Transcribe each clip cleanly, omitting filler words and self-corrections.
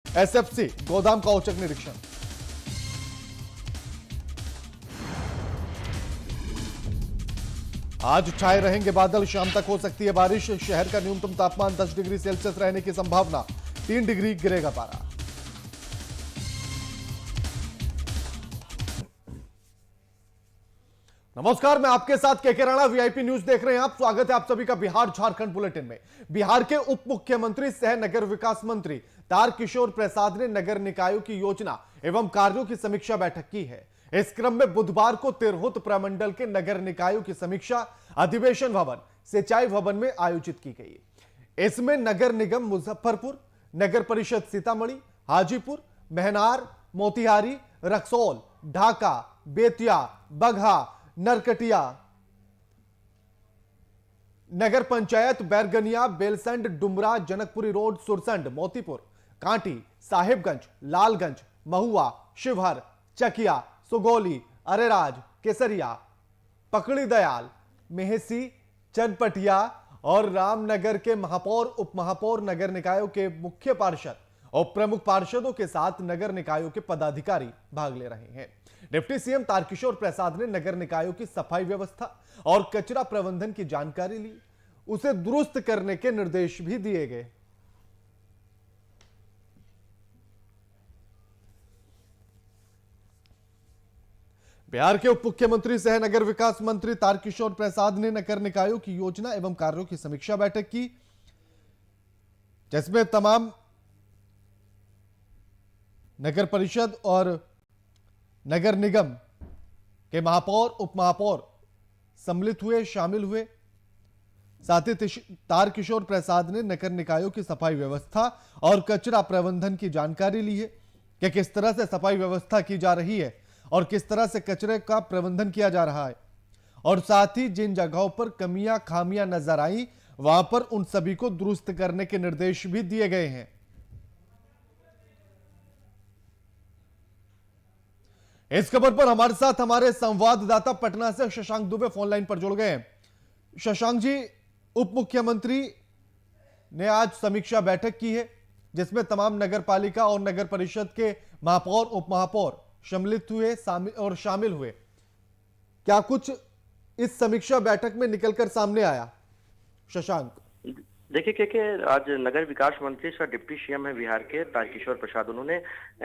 SFC गोदाम का औचक निरीक्षण। आज छाए रहेंगे बादल, शाम तक हो सकती है बारिश। शहर का न्यूनतम तापमान 10 डिग्री सेल्सियस रहने की संभावना, 3 डिग्री गिरेगा पारा। नमस्कार, मैं आपके साथ केके राणा, वीआईपी न्यूज देख रहे हैं आप। स्वागत है आप सभी का बिहार झारखंड बुलेटिन में। बिहार के उप मुख्यमंत्री सह नगर विकास मंत्री तारकिशोर प्रसाद ने नगर निकायों की योजना एवं कार्यों की समीक्षा बैठक की है। इस क्रम में बुधवार को तिरहुत प्रमंडल के नगर निकायों की समीक्षा अधिवेशन भवन सिंचाई भवन में आयोजित की गई। इसमें नगर निगम मुजफ्फरपुर, नगर परिषद सीतामढ़ी, हाजीपुर, महनार, मोतिहारी, रक्सौल, ढाका, बेतिया, बगहा, नरकटिया, नगर पंचायत बैरगनिया, बेलसंड, डुमरा, जनकपुरी रोड, सुरसंड, मोतीपुर, कांटी, साहिबगंज, लालगंज, महुआ, शिवहर, चकिया, सुगौली, अरेराज, केसरिया, पकड़ी दयाल, मेहसी, चनपटिया और रामनगर के महापौर, उप महापौर, नगर निकायों के मुख्य पार्षद और प्रमुख पार्षदों के साथ नगर निकायों के पदाधिकारी भाग ले रहे हैं। डिप्टी सीएम तारकिशोर प्रसाद ने नगर निकायों की सफाई व्यवस्था और कचरा प्रबंधन की जानकारी ली, उसे दुरुस्त करने के निर्देश भी दिए गए। बिहार के उप मुख्यमंत्री सह नगर विकास मंत्री तारकिशोर प्रसाद ने नगर निकायों की योजना एवं कार्यों की समीक्षा बैठक की, जिसमें तमाम नगर परिषद और नगर निगम के महापौर, उप महापौर सम्मिलित हुए, शामिल हुए। साथ ही तारकिशोर प्रसाद ने नगर निकायों की सफाई व्यवस्था और कचरा प्रबंधन की जानकारी ली है कि किस तरह से सफाई व्यवस्था की जा रही है और किस तरह से कचरे का प्रबंधन किया जा रहा है, और साथ ही जिन जगहों पर कमियां खामियां नजर आई वहां पर उन सभी को दुरुस्त करने के निर्देश भी दिए गए हैं। इस खबर पर हमारे साथ हमारे संवाददाता पटना से शशांक दुबे फोन लाइन पर जुड़ गए हैं। शशांक जी, उप मुख्यमंत्री ने आज समीक्षा बैठक की है, जिसमें तमाम नगर पालिका और नगर परिषद के महापौर, उप महापौर सम्मिलित हुए और शामिल हुए। क्या कुछ इस समीक्षा बैठक में निकलकर सामने आया, शशांक? देखिए कि आज नगर विकास मंत्री सर डिप्टी सीएम है बिहार के तारकिशोर प्रसाद, उन्होंने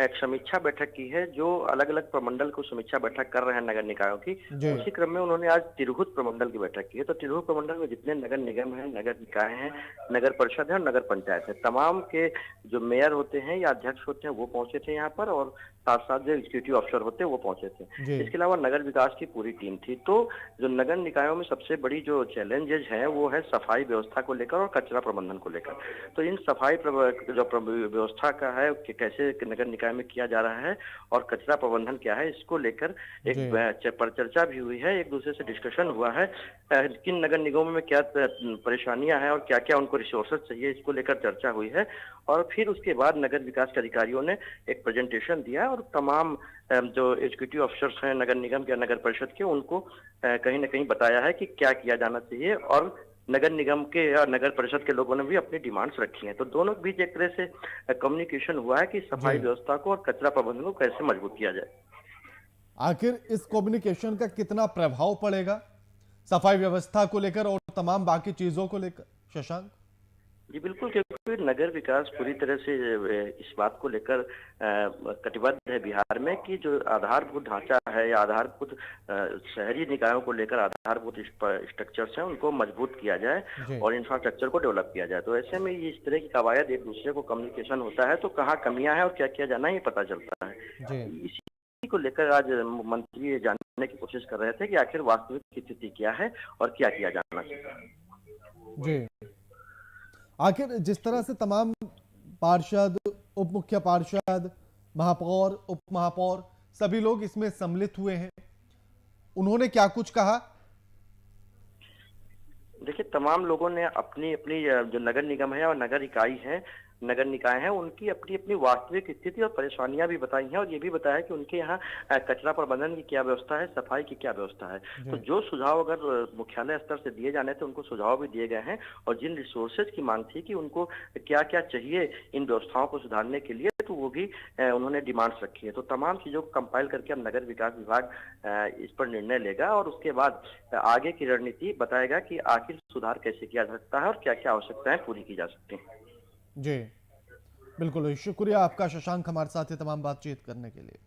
एक समीक्षा बैठक की है। जो अलग अलग प्रमंडल को समीक्षा बैठक कर रहे हैं नगर निकायों की, उसी क्रम में उन्होंने आज तिरहुत प्रमंडल की बैठक की है। तो तिरहुत प्रमंडल में जितने नगर निगम है, नगर निकाय हैं, नगर परिषद है और नगर पंचायत है, तमाम के जो मेयर होते हैं या अध्यक्ष होते हैं वो पहुंचे थे यहाँ पर, और साथ साथ जो एग्जीक्यूटिव अफसर होते हैं वो पहुंचे थे। इसके अलावा नगर विकास की पूरी टीम थी। तो जो नगर निकायों में सबसे बड़ी जो चैलेंजेस है वो है सफाई व्यवस्था को लेकर और कचरा प्रबंधन को लेकर। तो इन सफाई जो व्यवस्था का है कि कैसे नगर निकाय में किया जा रहा है और कचरा प्रबंधन क्या है, इसको लेकर एक चर्चा भी हुई है, एक दूसरे से डिस्कशन हुआ है। किन नगर निगमों में क्या परेशानियां हैं और क्या क्या उनको रिसोर्सेज चाहिए, इसको लेकर चर्चा हुई है। और फिर उसके बाद नगर विकास के अधिकारियों ने एक प्रेजेंटेशन दिया और तमाम जो एग्जीक्यूटिव अफसर्स हैं नगर निगम के, नगर परिषद के, उनको कहीं ना कहीं बताया है कि क्या किया जाना चाहिए। और नगर निगम के या नगर परिषद के लोगों ने भी अपनी डिमांड्स रखी हैं। तो दोनों के बीच एक तरह से कम्युनिकेशन हुआ है कि सफाई व्यवस्था को और कचरा प्रबंधन को कैसे मजबूत किया जाए। आखिर इस कम्युनिकेशन का कितना प्रभाव पड़ेगा सफाई व्यवस्था को लेकर और तमाम बाकी चीजों को लेकर, शशांक? जी बिल्कुल, क्योंकि नगर विकास पूरी तरह से इस बात को लेकर कटिबद्ध है बिहार में कि जो आधारभूत ढांचा है या आधारभूत शहरी निकायों को लेकर आधारभूत स्ट्रक्चर्स हैं उनको मजबूत किया जाए और इंफ्रास्ट्रक्चर को डेवलप किया जाए। तो ऐसे में ये इस तरह की कवायद, एक दूसरे को कम्युनिकेशन होता है तो कहाँ कमियां हैं और क्या किया जाना है ये पता चलता है। इसी को लेकर आज मंत्री जानने की कोशिश कर रहे थे कि आखिर वास्तविक स्थिति क्या है और क्या किया जाना चाहिए। आखिर जिस तरह से तमाम पार्षद, उप मुख्य पार्षद, महापौर, उप महापौर सभी लोग इसमें सम्मिलित हुए हैं, उन्होंने क्या कुछ कहा? देखिए, तमाम लोगों ने अपनी अपनी जो नगर निगम है और नगर इकाई है नगर निकाय हैं उनकी अपनी अपनी वास्तविक स्थिति और परेशानियां भी बताई हैं और ये भी बताया कि उनके यहाँ कचरा प्रबंधन की क्या व्यवस्था है, सफाई की क्या व्यवस्था है। तो जो सुझाव अगर मुख्यालय स्तर से दिए जाने थे उनको सुझाव भी दिए गए हैं और जिन रिसोर्सेज की मांग थी कि उनको क्या क्या चाहिए इन व्यवस्थाओं को सुधारने के लिए, तो वो भी उन्होंने डिमांड्स रखी है। तो तमाम चीजों को कंपाइल करके अब नगर विकास विभाग इस पर निर्णय लेगा और उसके बाद आगे की रणनीति बताएगा कि आखिर सुधार कैसे किया जा सकता है और क्या क्या आवश्यकताएं पूरी की जा सकती हैं। जी बिल्कुल, शुक्रिया आपका शशांक हमारे साथ ये तमाम बातचीत करने के लिए।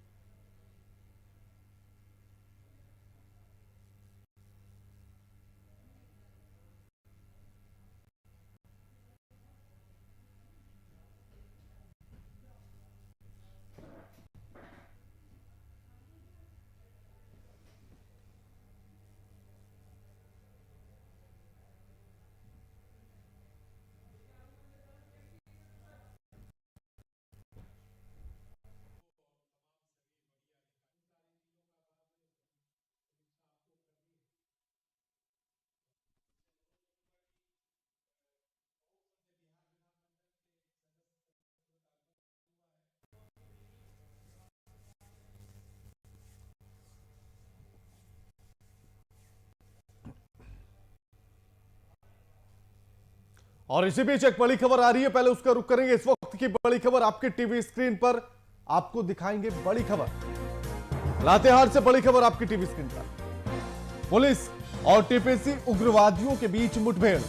और इसी बीच एक बड़ी खबर आ रही है, पहले उसका रुख करेंगे। इस वक्त की बड़ी खबर आपके टीवी स्क्रीन पर आपको दिखाएंगे। बड़ी खबर लातेहार से, बड़ी खबर आपकी टीवी स्क्रीन पर। पुलिस और टीपीसी उग्रवादियों के बीच मुठभेड़।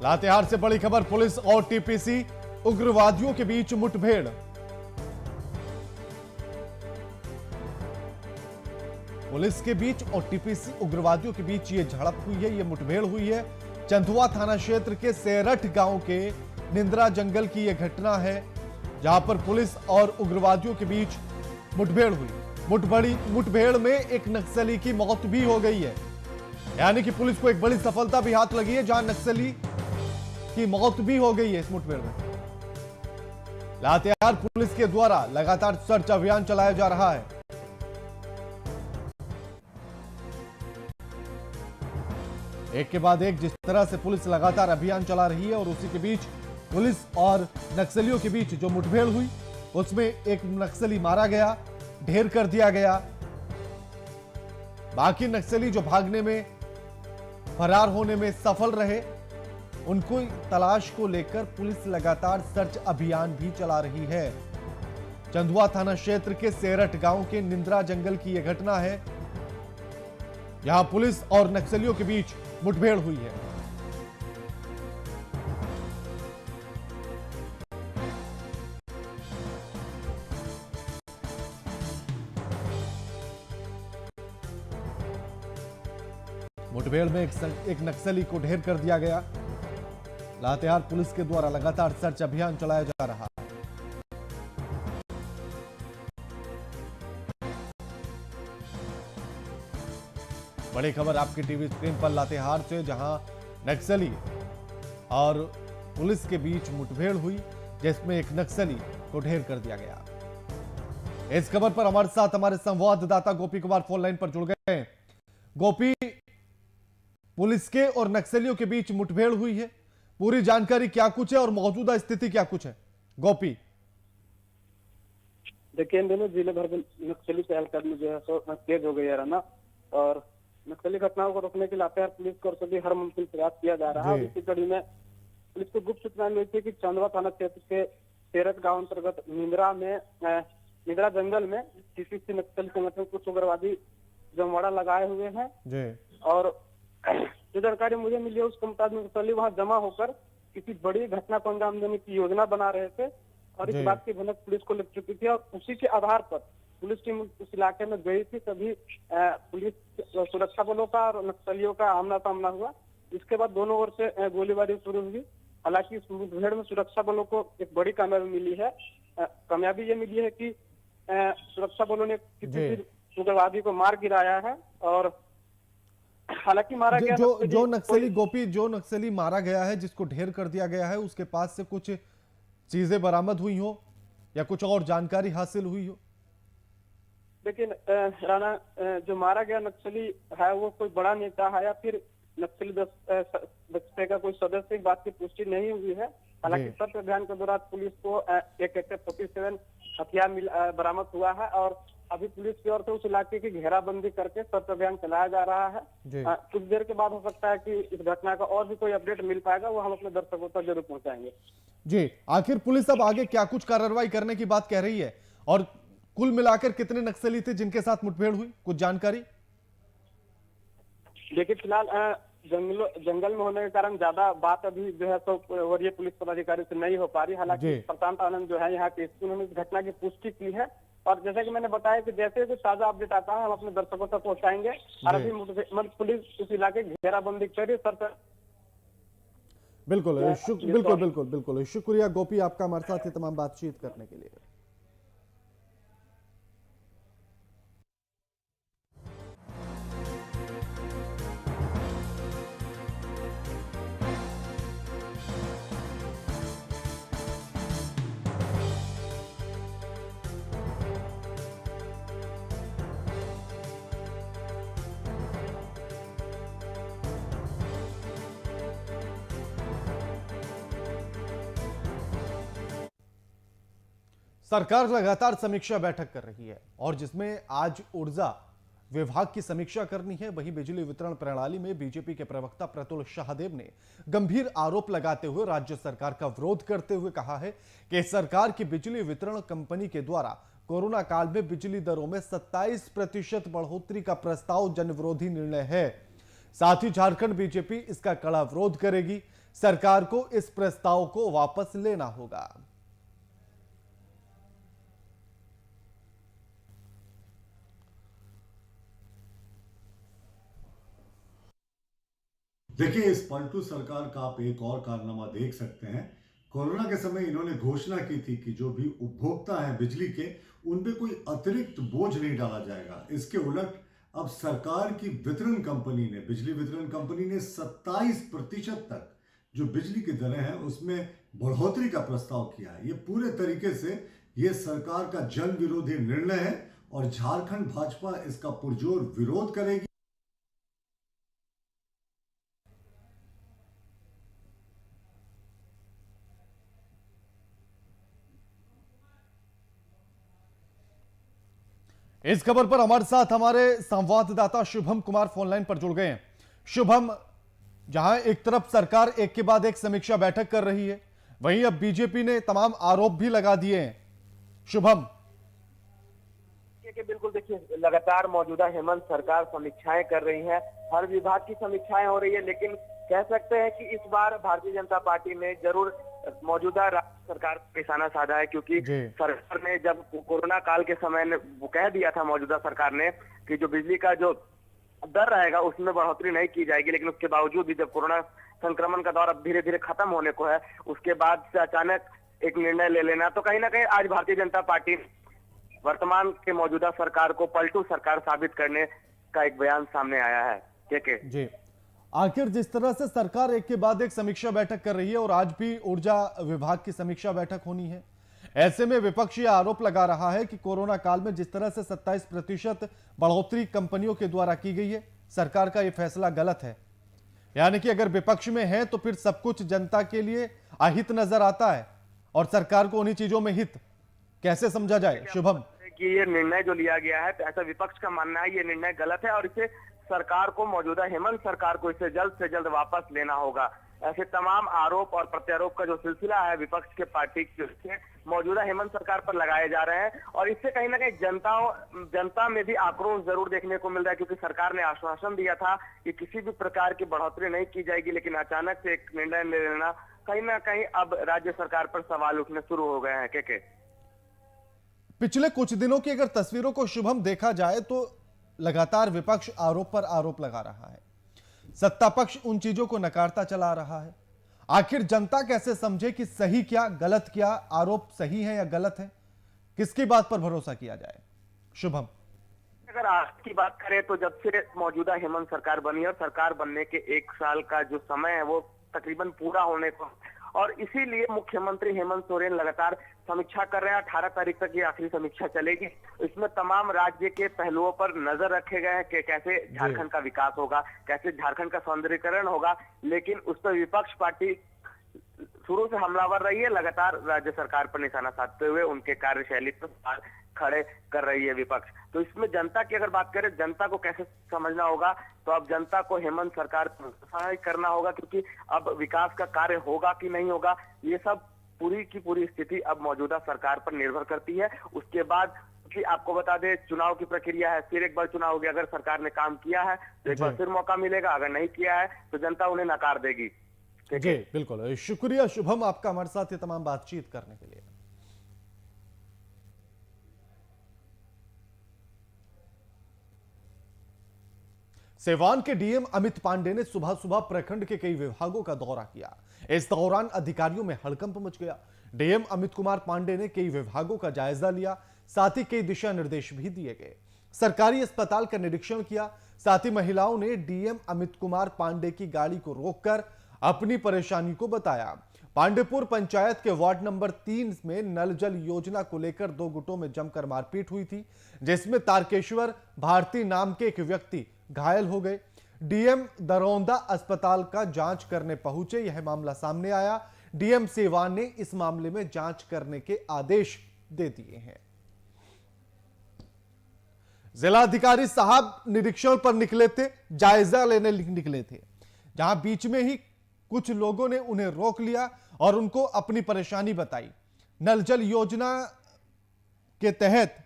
लातेहार से बड़ी खबर, पुलिस और टीपीसी उग्रवादियों के बीच मुठभेड़। पुलिस के बीच और टीपीसी उग्रवादियों के बीच ये झड़प हुई है, ये मुठभेड़ हुई है। चंदुआ थाना क्षेत्र के सेरठ गांव के निंद्रा जंगल की यह घटना है, जहां पर पुलिस और उग्रवादियों के बीच मुठभेड़ हुई। मुठभेड़ में एक नक्सली की मौत भी हो गई है, यानी कि पुलिस को एक बड़ी सफलता भी हाथ लगी है, जहां नक्सली की मौत भी हो गई है इस मुठभेड़ में। लातेहार पुलिस के द्वारा लगातार सर्च अभियान चलाया जा रहा है। एक के बाद एक जिस तरह से पुलिस लगातार अभियान चला रही है, और उसी के बीच पुलिस और नक्सलियों के बीच जो मुठभेड़ हुई उसमें एक नक्सली मारा गया, ढेर कर दिया गया। बाकी नक्सली जो भागने में, फरार होने में सफल रहे, उनको तलाश को लेकर पुलिस लगातार सर्च अभियान भी चला रही है। चंदुआ थाना क्षेत्र के सेरठ गांव के निंद्रा जंगल की यह घटना है, यहां पुलिस और नक्सलियों के बीच मुठभेड़ हुई है। मुठभेड़ में एक नक्सली को ढेर कर दिया गया। लातेहार पुलिस के द्वारा लगातार सर्च अभियान चलाया जा रहा है। बड़ी खबर आपकी टीवी स्क्रीन पर लातेहार से, जहां नक्सली और पुलिस के बीच मुठभेड़ हुई, जिसमें एक नक्सली को ढेर कर दिया गया। इस खबर पर हमारे साथ हमारे संवाददाता गोपी कुमार फोन लाइन पर जुड़ गए हैं। गोपी, पुलिस के और नक्सलियों के बीच मुठभेड़ हुई है, पूरी जानकारी क्या कुछ है और मौजूदा स्थिति क्या कुछ है? गोपी, देखिए इन दिनों जिले भर में नक्सली पहलकदमी जो है सो तेज हो गई है ना, और नक्सली घटनाओं को रोकने के लिए लातेहार पुलिस को सभी हर मुमकिन प्रयास किया जा रहा है। इसी कड़ी में पुलिस को गुप्त सूचना मिली थी कि चंदवा थाना क्षेत्र के सेरठ गांव अंतर्गत निंद्रा जंगल में टीपीसी नक्सली संगठन कुछ उग्रवादी जमवाड़ा लगाए हुए हैं और जो जानकारी मुझे मिली है उसके मुताबिक नक्सली वहां जमा होकर किसी बड़ी घटना को अंजाम देने की योजना बना रहे थे और इस बात की भनक पुलिस को लग चुकी थी और उसी के आधार पर पुलिस टीम उस इलाके में गई थी। सभी पुलिस सुरक्षा बलों का और नक्सलियों का आमना सामना हुआ। इसके बाद दोनों ओर से गोलीबारी शुरू हुई। हालांकि इस मुठभेड़ में सुरक्षा बलों को एक बड़ी कामयाबी मिली है। कामयाबी ये मिली है कि सुरक्षा बलों ने किसी उग्रवादी को मार गिराया है और हालांकि मारा गया जो नक्सली गोपी, जो नक्सली मारा गया है, जिसको ढेर कर दिया गया है, उसके पास से कुछ चीजें बरामद हुई हो या कुछ और जानकारी हासिल हुई हो? लेकिन राणा, जो मारा गया नक्सली है वो कोई बड़ा नेता है या फिर नक्सली दस्ते का कोई सदस्य, इस बात की पुष्टि नहीं हुई है। हालांकि सर्च अभियान के दौरान पुलिस को एक AK-47 हथियार बरामद हुआ है और अभी पुलिस की ओर से उस इलाके की घेराबंदी करके सर्च अभियान चलाया जा रहा है। कुछ देर के बाद हो सकता है कि इस घटना का और भी कोई अपडेट मिल पाएगा, वो हम अपने दर्शकों तक जरूर पहुंचाएंगे। जी, आखिर पुलिस अब आगे क्या कुछ कार्रवाई करने की बात कह रही है और कुल मिलाकर कितने नक्सली थे जिनके साथ मुठभेड़ हुई, कुछ जानकारी? देखिए, फिलहाल जंगल में होने के कारण ज्यादा बात अभी जो है तो वरीय पुलिस पदाधिकारी से नहीं हो पा रही। हालांकि प्रशांत आनंद जो है यहाँ के एसपी, उन्होंने इस घटना की पुष्टि की है और जैसा कि मैंने बताया कि जैसे कुछ ताजा अपडेट आता है हम अपने दर्शकों तक पहुंचाएंगे। और अभी पुलिस उस इलाके की घेराबंदी कर रही है। बिल्कुल शुक्रिया गोपी आपका हमारे साथ ये तमाम बातचीत करने के लिए। सरकार लगातार समीक्षा बैठक कर रही है और जिसमें आज ऊर्जा विभाग की समीक्षा करनी है। वहीं बिजली वितरण प्रणाली में बीजेपी के प्रवक्ता प्रतुल शाहदेव ने गंभीर आरोप लगाते हुए राज्य सरकार का विरोध करते हुए कहा है कि सरकार की बिजली वितरण कंपनी के द्वारा कोरोना काल में बिजली दरों में 27% बढ़ोतरी का प्रस्ताव जनविरोधी निर्णय है। साथ ही झारखंड बीजेपी इसका कड़ा विरोध करेगी। सरकार को इस प्रस्ताव को वापस लेना होगा। देखिए, इस पलटू सरकार का आप एक और कारनामा देख सकते हैं। कोरोना के समय इन्होंने घोषणा की थी कि जो भी उपभोक्ता हैं बिजली के, उन पे कोई अतिरिक्त बोझ नहीं डाला जाएगा। इसके उलट अब सरकार की वितरण कंपनी ने, बिजली वितरण कंपनी ने 27% तक जो बिजली की दरें हैं उसमें बढ़ोतरी का प्रस्ताव किया है। ये पूरे तरीके से ये सरकार का जन विरोधी निर्णय है और झारखंड भाजपा इसका पुरजोर विरोध करेगी। इस खबर पर हमारे साथ हमारे संवाददाता शुभम कुमार फोन लाइन पर जुड़ गए हैं। शुभम, जहां एक तरफ सरकार एक के बाद एक समीक्षा बैठक कर रही है, वहीं अब बीजेपी ने तमाम आरोप भी लगा दिए हैं। शुभम, बिल्कुल, देखिए, लगातार मौजूदा हेमंत सरकार समीक्षाएं कर रही है, हर विभाग की समीक्षाएं हो रही है, लेकिन कह सकते हैं कि इस बार भारतीय जनता पार्टी ने जरूर मौजूदा राज्य सरकार पर निशाना साधा है, क्योंकि सरकार ने जब कोरोना काल के समय वो कह दिया था मौजूदा सरकार ने कि जो बिजली का जो दर रहेगा उसमें बढ़ोतरी नहीं की जाएगी, लेकिन उसके बावजूद भी जब कोरोना संक्रमण का दौर अब धीरे धीरे खत्म होने को है, उसके बाद से अचानक एक निर्णय ले लेना, तो कहीं ना कहीं आज भारतीय जनता पार्टी वर्तमान के मौजूदा सरकार को पलटू सरकार साबित करने का एक बयान सामने आया है। जी, आखिर जिस तरह से सरकार एक के बाद एक समीक्षा बैठक कर रही है और आज भी ऊर्जा विभाग की समीक्षा बैठक होनी है, ऐसे में विपक्ष यह आरोप लगा रहा है कि कोरोना काल में जिस तरह से 27% बढ़ोतरी कंपनियों के द्वारा की गई है, सरकार का यह फैसला गलत है। यानी कि अगर विपक्ष में है तो फिर सब कुछ जनता के लिए अहित नजर आता है और सरकार को उन्हीं चीजों में हित, कैसे समझा जाए शुभम? कि ये निर्णय जो लिया गया है, ऐसा विपक्ष का मानना है, ये निर्णय गलत है और इसे सरकार को, मौजूदा हेमंत सरकार को इसे जल्द से जल्द वापस लेना होगा। ऐसे तमाम आरोप और प्रत्यारोप का जो सिलसिला है विपक्ष के पार्टी के मौजूदा हेमंत सरकार पर लगाए जा रहे हैं और इससे कहीं ना कहीं जनता में भी आक्रोश जरूर देखने को मिल रहा है, क्योंकि सरकार ने आश्वासन दिया था कि किसी भी प्रकार की बढ़ोतरी नहीं की जाएगी, लेकिन अचानक से एक निर्णय ले लेना कहीं ना कहीं अब राज्य सरकार पर सवाल उठने शुरू हो गए हैं। के पिछले कुछ दिनों की अगर तस्वीरों को शुभम देखा जाए तो लगातार विपक्ष आरोप पर आरोप लगा रहा है, सत्ता पक्ष उन चीजों को नकारता चला रहा है। आखिर जनता कैसे समझे कि सही क्या गलत क्या, आरोप सही है या गलत है, किसकी बात पर भरोसा किया जाए? शुभम, अगर आज की बात करें तो जब से मौजूदा हेमंत सरकार बनी और सरकार बनने के 1 साल का जो समय है वो तकरीबन पूरा होने को, और इसीलिए मुख्यमंत्री हेमंत सोरेन लगातार समीक्षा कर रहे हैं। 18 तारीख तक ये आखिरी समीक्षा चलेगी। इसमें तमाम राज्य के पहलुओं पर नजर रखे गए हैं कि कैसे झारखंड का विकास होगा, कैसे झारखंड का सौंदर्यीकरण होगा, लेकिन उस पर विपक्ष पार्टी शुरू से हमलावर रही है। लगातार राज्य सरकार पर निशाना साधते हुए उनके कार्यशैली पर सवाल खड़े कर रही है विपक्ष। तो इसमें जनता की अगर बात करें, जनता को कैसे समझना होगा, तो अब जनता को हेमंत सरकार पर सहाय करना होगा, क्योंकि अब विकास का कार्य होगा कि नहीं होगा, ये सब पूरी की पूरी स्थिति अब मौजूदा सरकार पर निर्भर करती है। उसके बाद कि आपको बता दें, चुनाव की प्रक्रिया है, फिर एक बार चुनाव होगी। अगर सरकार ने काम किया है तो एक बार फिर मौका मिलेगा, अगर नहीं किया है तो जनता उन्हें नकार देगी। जी बिल्कुल, शुक्रिया शुभम आपका हमारे साथ ये तमाम बातचीत करने के लिए। सिवान के डीएम अमित पांडे ने सुबह सुबह प्रखंड के कई विभागों का दौरा किया। इस दौरान अधिकारियों में हड़कंप मच गया। डीएम अमित कुमार पांडे ने कई विभागों का जायजा लिया, साथ ही कई दिशा निर्देश भी दिए गए। सरकारी अस्पताल का निरीक्षण किया, साथ ही महिलाओं ने डीएम अमित कुमार पांडे की गाड़ी को रोककर अपनी परेशानी को बताया। पांडेपुर पंचायत के वार्ड नंबर 3 में नल जल योजना को लेकर दो गुटों में जमकर मारपीट हुई थी, जिसमें तारकेश्वर भारती नाम के एक व्यक्ति घायल हो गए। डीएम दरौंदा अस्पताल का जांच करने पहुंचे, यह मामला सामने आया। डीएम सिवान ने इस मामले में जांच करने के आदेश दे दिए हैं। जिलाधिकारी साहब निरीक्षण पर निकले थे, जायजा लेने निकले थे, जहां बीच में ही कुछ लोगों ने उन्हें रोक लिया और उनको अपनी परेशानी बताई। नल जल योजना के तहत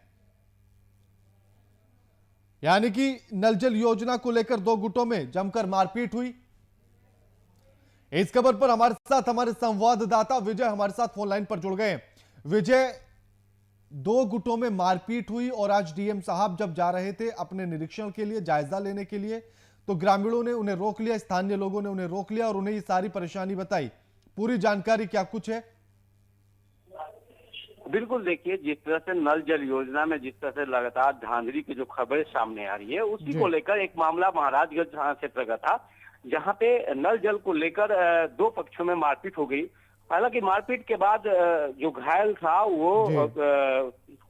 यानी कि नल जल योजना को लेकर दो गुटों में जमकर मारपीट हुई। इस खबर पर हमारे साथ हमारे संवाददाता विजय हमारे साथ फोन लाइन पर जुड़ गए। विजय, दो गुटों में मारपीट हुई और आज डीएम साहब जब जा रहे थे अपने निरीक्षण के लिए, जायजा लेने के लिए, तो ग्रामीणों ने उन्हें रोक लिया, स्थानीय लोगों ने उन्हें रोक लिया और उन्हें ये सारी परेशानी बताई। पूरी जानकारी क्या कुछ है? बिल्कुल, देखिए, जिस तरह से नल जल योजना में जिस तरह से लगातार धांधली की जो खबरें सामने आ रही है, उसी को लेकर एक मामला महाराजगंज थाना क्षेत्र का था, जहां पे नल जल को लेकर दो पक्षों में मारपीट हो गई। हालांकि मारपीट के बाद जो घायल था वो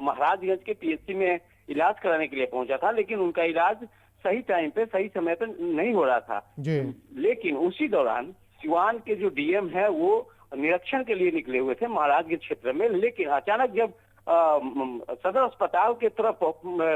महाराजगंज के पीएचसी में इलाज कराने के लिए पहुंचा था, लेकिन उनका इलाज सही टाइम पे सही समय पे नहीं हो रहा था। लेकिन उसी दौरान सिवान के जो डीएम है वो निरीक्षण के लिए निकले हुए थे महाराजगंज क्षेत्र में, लेकिन अचानक जब सदर अस्पताल के तरफ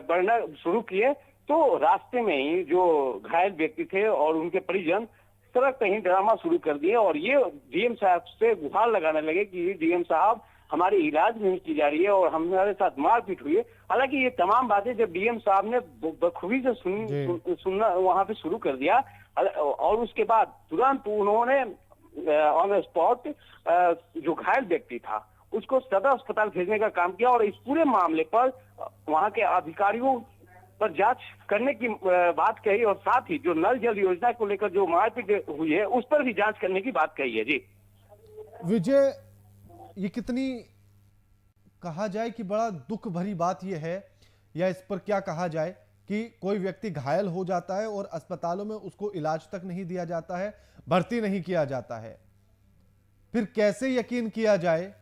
बढ़ना शुरू किए तो रास्ते में ही जो घायल व्यक्ति थे और उनके परिजन सड़क पे ही ड्रामा शुरू कर दिए और ये डीएम साहब से गुहार लगाने लगे कि डीएम साहब हमारी इलाज नहीं की जा रही है और हमारे साथ मारपीट हुई है। हालांकि ये तमाम बातें जब डीएम साहब ने बखूबी से सुनना वहां पे शुरू कर दिया और उसके बाद तुरंत उन्होंने ऑन स्पॉट जो घायल व्यक्ति था उसको सदर अस्पताल भेजने का काम किया और इस पूरे मामले पर वहां के अधिकारियों पर जांच करने की बात कही और साथ ही जो नल जल योजना को लेकर जो मारपीट हुई है उस पर भी जांच करने की बात कही है। जी विजय, ये कितनी कहा जाए कि बड़ा दुख भरी बात यह है, या इस पर क्या कहा जाए कि कोई व्यक्ति घायल हो जाता है और अस्पतालों में उसको इलाज तक नहीं दिया जाता है, भर्ती नहीं किया जाता है, फिर कैसे यकीन किया जाए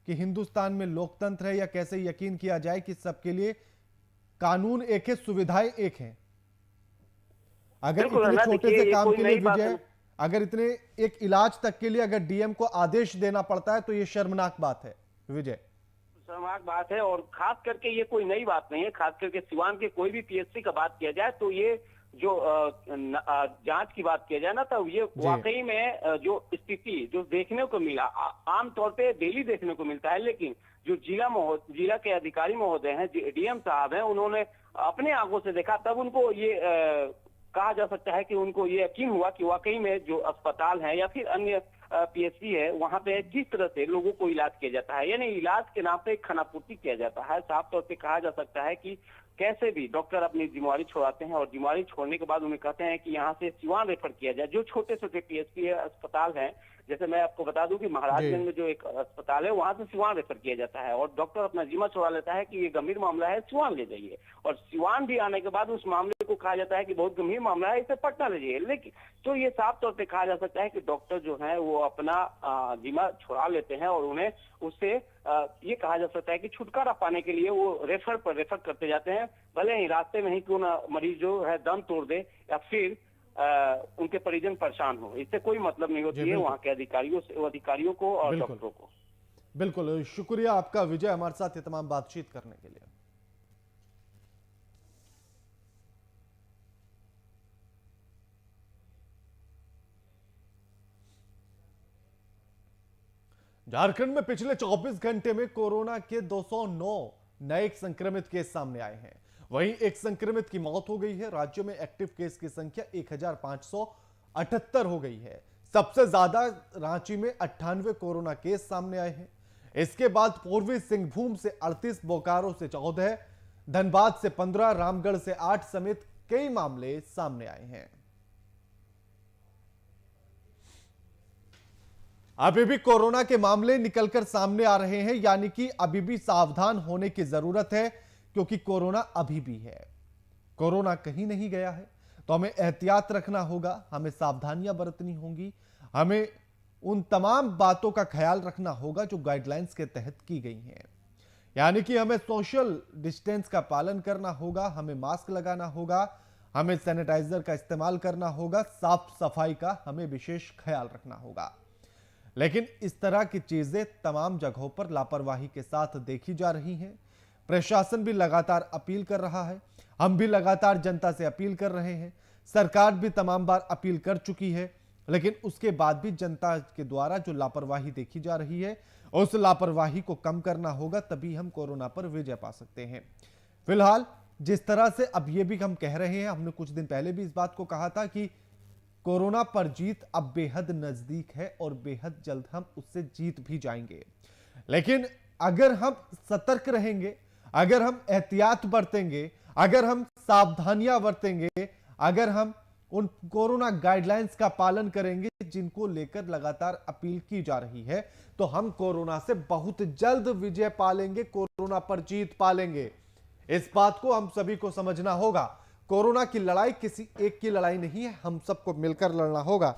कि हिंदुस्तान में लोकतंत्र है, या कैसे यकीन किया जाए कि सबके लिए कानून एक है, सुविधाएं एक है? अगर इतने छोटे से काम के लिए विजय, अगर इतने एक इलाज तक के लिए अगर डीएम को आदेश देना पड़ता है तो ये शर्मनाक बात है विजय। शर्मनाक बात है और खास करके ये कोई नई बात नहीं है। खास करके सिवान के कोई भी पीएचसी का बात किया जाए तो ये जो जांच की बात किया जाए ना, तो ये वाकई में जो स्थिति जो देखने को मिला, आमतौर पे डेली देखने को मिलता है, लेकिन जो जिला के अधिकारी महोदय हैं, डीएम साहब हैं, उन्होंने अपने आंखों से देखा, तब उनको ये कहा जा सकता है कि उनको ये यकीन हुआ कि वाकई में जो अस्पताल है या फिर अन्य पीएचसी है वहां पे किस तरह से लोगों को इलाज किया जाता है, यानी इलाज के नाम पे खानापूर्ति किया जाता है। साफ तौर पे कहा जा सकता है कि कैसे भी डॉक्टर अपनी जिम्मेवारी छोड़ाते हैं और जिम्मेवारी छोड़ने के बाद उन्हें कहते हैं कि यहाँ से सिवान रेफर किया जाए। जो छोटे छोटे पीएचसी अस्पताल हैं जैसे मैं आपको बता दूं कि महाराजगंज में जो एक अस्पताल है वहां से सिवान रेफर किया जाता है और डॉक्टर अपना जिम्मा छुड़ा लेता है कि ये गंभीर मामला है, सिवान ले जाइए। और सिवान भी आने के बाद उस मामले को कहा जाता है कि बहुत गंभीर मामला है, इसे पटना ले जाइए। लेकिन तो ये साफ तौर पे कहा जा सकता है कि डॉक्टर जो है वो अपना जिम्मा छुड़ा लेते हैं और उन्हें उससे ये कहा जा सकता है कि छुटकारा पाने के लिए वो रेफर करते जाते हैं, भले ही रास्ते में ही क्यों ना मरीज जो है दम तोड़ दे या फिर उनके परिजन परेशान हो। इससे कोई मतलब नहीं होती है वहाँ के अधिकारियों को और डॉक्टरों को। बिल्कुल, शुक्रिया आपका विजय, हमारे साथ ये तमाम बातचीत करने के लिए। झारखंड में पिछले 24 घंटे में कोरोना के 209 नए संक्रमित केस सामने आए हैं। वहीं एक संक्रमित की मौत हो गई है। राज्य में एक्टिव केस की संख्या 1578 हो गई है। सबसे ज्यादा रांची में 98 कोरोना केस सामने आए हैं। इसके बाद पूर्वी सिंहभूम से 38, बोकारो से 14, धनबाद से 15, रामगढ़ से 8 समेत कई मामले सामने आए हैं। अभी भी कोरोना के मामले निकलकर सामने आ रहे हैं, यानी कि अभी भी सावधान होने की जरूरत है, क्योंकि कोरोना अभी भी है। कोरोना कहीं नहीं गया है, तो हमें एहतियात रखना होगा, हमें सावधानियां बरतनी होंगी, हमें उन तमाम बातों का ख्याल रखना होगा जो गाइडलाइंस के तहत की गई हैं। यानी कि हमें सोशल डिस्टेंस का पालन करना होगा, हमें मास्क लगाना होगा, हमें सैनिटाइजर का इस्तेमाल करना होगा, साफ सफाई का हमें विशेष ख्याल रखना होगा। लेकिन इस तरह की चीजें तमाम जगहों पर लापरवाही के साथ देखी जा रही हैं। प्रशासन भी लगातार अपील कर रहा है, हम भी लगातार जनता से अपील कर रहे हैं, सरकार भी तमाम बार अपील कर चुकी है, लेकिन उसके बाद भी जनता के द्वारा जो लापरवाही देखी जा रही है, उस लापरवाही को कम करना होगा, तभी हम कोरोना पर विजय पा सकते हैं। फिलहाल जिस तरह से अब ये भी हम कह रहे हैं, हमने कुछ दिन पहले भी इस बात को कहा था कि कोरोना पर जीत अब बेहद नजदीक है और बेहद जल्द हम उससे जीत भी जाएंगे। लेकिन अगर हम सतर्क रहेंगे, अगर हम एहतियात बरतेंगे, अगर हम सावधानियां बरतेंगे, अगर हम उन कोरोना गाइडलाइंस का पालन करेंगे जिनको लेकर लगातार अपील की जा रही है, तो हम कोरोना से बहुत जल्द विजय पालेंगे, कोरोना पर जीत पालेंगे। इस बात को हम सभी को समझना होगा। कोरोना की लड़ाई किसी एक की लड़ाई नहीं है, हम सबको मिलकर लड़ना होगा।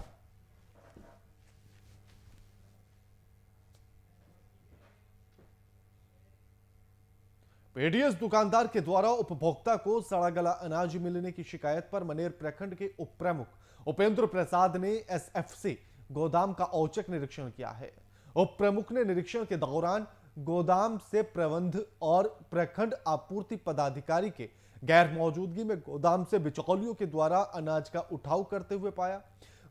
पीडीएस दुकानदार के द्वारा उपभोक्ता को सड़ा गला अनाज मिलने की शिकायत पर मनेर प्रखंड के उप प्रमुख उपेंद्र प्रसाद ने एसएफसी गोदाम का औचक निरीक्षण किया है। उप प्रमुख ने निरीक्षण के दौरान गोदाम से प्रबंध और प्रखंड आपूर्ति पदाधिकारी के गैर मौजूदगी में गोदाम से बिचौलियों के द्वारा अनाज का उठाव करते हुए पाया।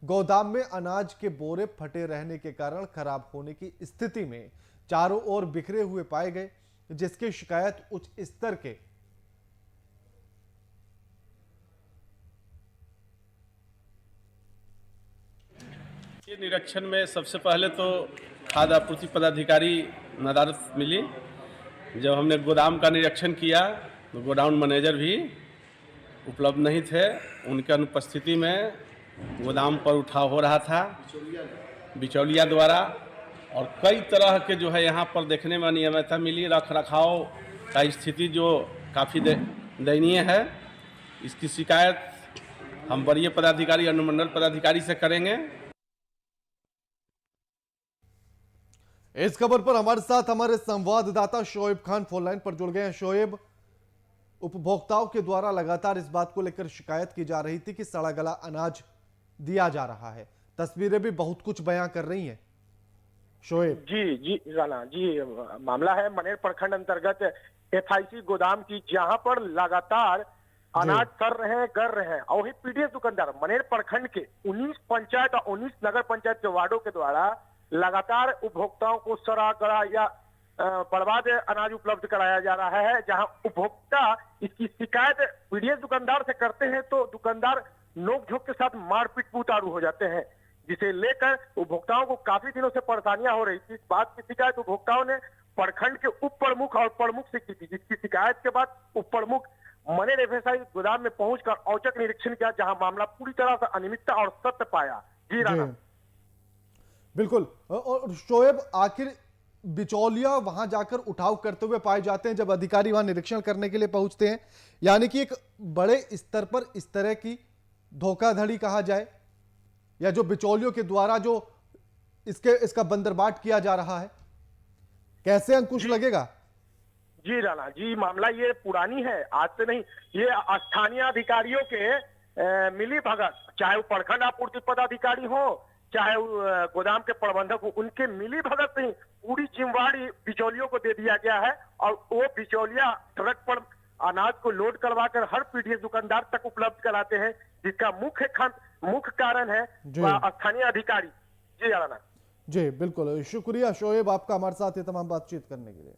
गोदाम में अनाज के बोरे फटे रहने के कारण खराब होने की स्थिति में चारों ओर बिखरे हुए पाए गए, जिसकी शिकायत उच्च स्तर के ये निरीक्षण में सबसे पहले तो खाद्य आपूर्ति पदाधिकारी नदारत मिली। जब हमने गोदाम का निरीक्षण किया तो गोडाउन मैनेजर भी उपलब्ध नहीं थे। उनके अनुपस्थिति में गोदाम पर उठाव हो रहा था बिचौलिया द्वारा, और कई तरह के जो है यहाँ पर देखने में अनियमितता मिली। रख रखाव का स्थिति जो काफ़ी दयनीय है, इसकी शिकायत हम वरीय पदाधिकारी अनुमंडल पदाधिकारी से करेंगे। इस खबर पर हमारे साथ हमारे संवाददाता शोएब खान फोन लाइन पर जुड़ गए हैं। शोएब, उपभोक्ताओं के द्वारा लगातार इस बात को लेकर शिकायत की जा रही थी कि सड़ा गला अनाज दिया जा रहा है, तस्वीरें भी बहुत कुछ बयां कर रही हैं। शोएब जी राना जी, मामला है मनेर प्रखंड अंतर्गत एफआईसी गोदाम की, जहां पर लगातार अनाज कर रहे हैं, कर रहे हैं। और वही पीडीएस दुकानदार मनेर प्रखंड के 19 पंचायत और 19 नगर पंचायत के वार्डों के द्वारा लगातार उपभोक्ताओं को सड़ा गला या बर्बाद अनाज उपलब्ध कराया जा रहा है। जहां उपभोक्ता इसकी शिकायत पीडीएस दुकानदार से करते हैं तो दुकानदार नोक-झोंक के साथ मारपीट उतारू हो जाते हैं, जिसे लेकर उपभोक्ताओं को काफी दिनों से परेशानियां हो रही थी। इस बात की शिकायत उपभोक्ताओं ने प्रखंड के उप प्रमुख और प्रमुख से की थी, जिसकी शिकायत के बाद उप प्रमुख मनेर एफएसआई गोदाम में पहुंचकर औचक निरीक्षण किया, जहां मामला पूरी तरह से अनियमितता और सत्य पाया। जी राणा बिल्कुल। और शोएब, आखिर बिचौलिया वहां जाकर उठाव करते हुए पाए जाते हैं जब अधिकारी वहां निरीक्षण करने के लिए पहुंचते हैं, यानी कि एक बड़े स्तर पर इस तरह की धोखाधड़ी कहा जाए, या जो बिचौलियों के द्वारा जो इसका बंदरबाट किया जा रहा है, कैसे अंकुश लगेगा? जी राणा जी, मामला ये पुरानी है, आज से नहीं। ये स्थानीय अधिकारियों के मिली भगत, चाहे वो प्रखंड आपूर्ति पदाधिकारी हो, चाहे वो गोदाम के प्रबंधक हो, उनके मिली भगत से ही पूरी जिम्मेवारी बिचौलियों को दे दिया गया है। और वो बिचौलिया ट्रक पर अनाज को लोड करवाकर हर पीडीएस दुकानदार तक उपलब्ध कराते हैं, जिसका मुख्य कारण है स्थानीय अधिकारी। जी राणा जी, बिल्कुल शुक्रिया शोएब आपका हमारे साथ ये तमाम बातचीत करने के लिए।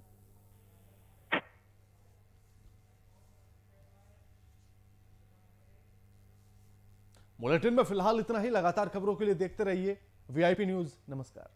बुलेटिन में फिलहाल इतना ही। लगातार खबरों के लिए देखते रहिए वीआईपी न्यूज। नमस्कार।